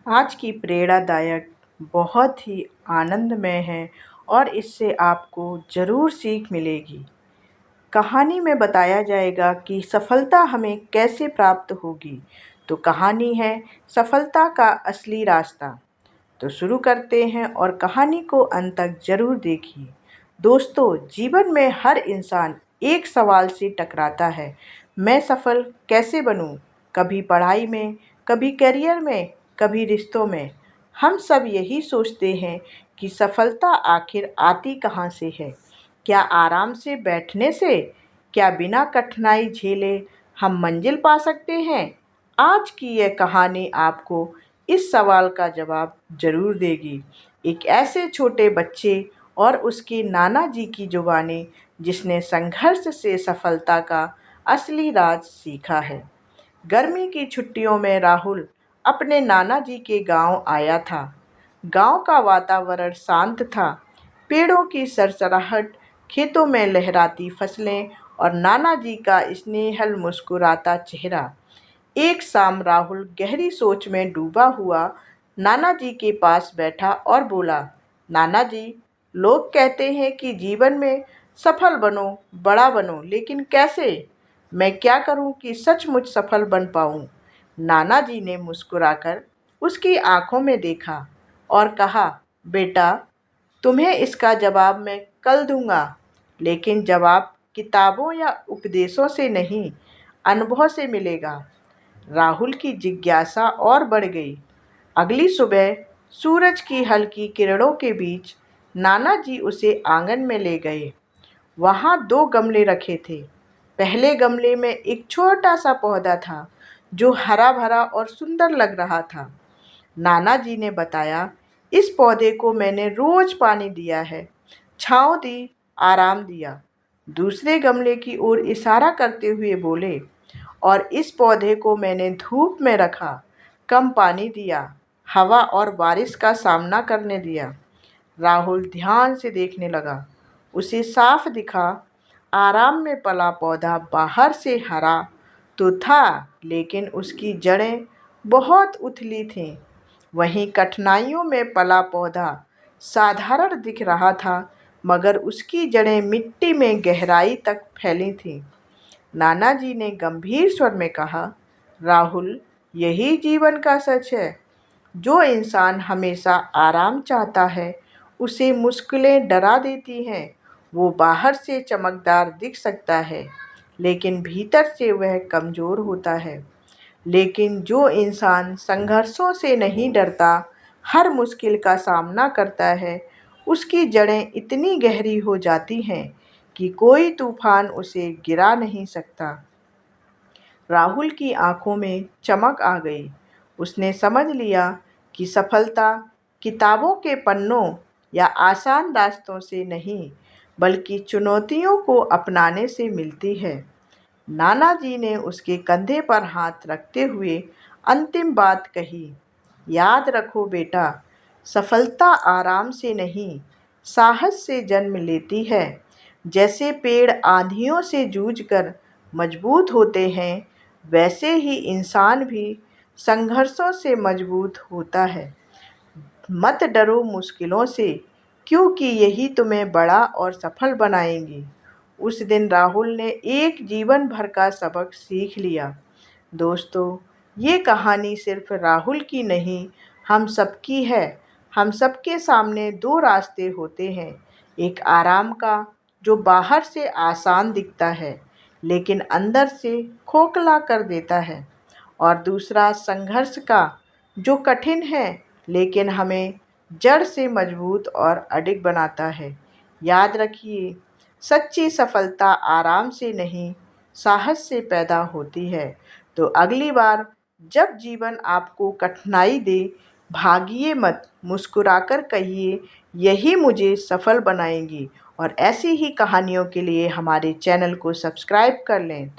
आज की प्रेरणादायक बहुत ही आनंदमय है और इससे आपको ज़रूर सीख मिलेगी। कहानी में बताया जाएगा कि सफलता हमें कैसे प्राप्त होगी। तो कहानी है सफलता का असली रास्ता। तो शुरू करते हैं और कहानी को अंत तक ज़रूर देखिए। दोस्तों, जीवन में हर इंसान एक सवाल से टकराता है, मैं सफल कैसे बनूं? कभी पढ़ाई में, कभी करियर में, कभी रिश्तों में। हम सब यही सोचते हैं कि सफलता आखिर आती कहाँ से है? क्या आराम से बैठने से? क्या बिना कठिनाई झेले हम मंजिल पा सकते हैं? आज की यह कहानी आपको इस सवाल का जवाब ज़रूर देगी। एक ऐसे छोटे बच्चे और उसके नाना जी की जुबानी जिसने संघर्ष से सफलता का असली राज सीखा है। गर्मी की छुट्टियों में राहुल अपने नाना जी के गांव आया था। गांव का वातावरण शांत था। पेड़ों की सरसराहट, खेतों में लहराती फसलें और नाना जी का स्नेहल मुस्कुराता चेहरा। एक शाम राहुल गहरी सोच में डूबा हुआ नाना जी के पास बैठा और बोला, नाना जी, लोग कहते हैं कि जीवन में सफल बनो, बड़ा बनो, लेकिन कैसे? मैं क्या करूं कि सचमुच सफल बन पाऊं? नाना जी ने मुस्कुराकर उसकी आंखों में देखा और कहा, बेटा, तुम्हें इसका जवाब मैं कल दूंगा, लेकिन जवाब किताबों या उपदेशों से नहीं, अनुभव से मिलेगा। राहुल की जिज्ञासा और बढ़ गई। अगली सुबह सूरज की हल्की किरणों के बीच नाना जी उसे आंगन में ले गए। वहाँ दो गमले रखे थे। पहले गमले में एक छोटा सा पौधा था जो हरा भरा और सुंदर लग रहा था। नाना जी ने बताया, इस पौधे को मैंने रोज पानी दिया है, छांव दी, आराम दिया। दूसरे गमले की ओर इशारा करते हुए बोले, और इस पौधे को मैंने धूप में रखा, कम पानी दिया, हवा और बारिश का सामना करने दिया। राहुल ध्यान से देखने लगा। उसे साफ दिखा, आराम में पला पौधा बाहर से हरा तो था, लेकिन उसकी जड़ें बहुत उथली थीं। वहीं कठिनाइयों में पला पौधा साधारण दिख रहा था, मगर उसकी जड़ें मिट्टी में गहराई तक फैली थीं। नाना जी ने गंभीर स्वर में कहा, राहुल, यही जीवन का सच है। जो इंसान हमेशा आराम चाहता है, उसे मुश्किलें डरा देती हैं। वो बाहर से चमकदार दिख सकता है, लेकिन भीतर से वह कमज़ोर होता है। लेकिन जो इंसान संघर्षों से नहीं डरता, हर मुश्किल का सामना करता है, उसकी जड़ें इतनी गहरी हो जाती हैं कि कोई तूफान उसे गिरा नहीं सकता। राहुल की आंखों में चमक आ गई। उसने समझ लिया कि सफलता किताबों के पन्नों या आसान रास्तों से नहीं, बल्कि चुनौतियों को अपनाने से मिलती है। नाना जी ने उसके कंधे पर हाथ रखते हुए अंतिम बात कही, याद रखो बेटा, सफलता आराम से नहीं, साहस से जन्म लेती है। जैसे पेड़ आंधियों से जूझकर मजबूत होते हैं, वैसे ही इंसान भी संघर्षों से मजबूत होता है। मत डरो मुश्किलों से, क्योंकि यही तुम्हें बड़ा और सफल बनाएंगी। उस दिन राहुल ने एक जीवन भर का सबक सीख लिया। दोस्तों, ये कहानी सिर्फ राहुल की नहीं, हम सबकी है। हम सबके सामने दो रास्ते होते हैं, एक आराम का जो बाहर से आसान दिखता है, लेकिन अंदर से खोखला कर देता है, और दूसरा संघर्ष का जो कठिन है, लेकिन हमें जड़ से मजबूत और अडिग बनाता है। याद रखिए, सच्ची सफलता आराम से नहीं, साहस से पैदा होती है। तो अगली बार जब जीवन आपको कठिनाई दे, भागिए मत, मुस्कुराकर कहिए, यही मुझे सफल बनाएंगी। और ऐसी ही कहानियों के लिए हमारे चैनल को सब्सक्राइब कर लें।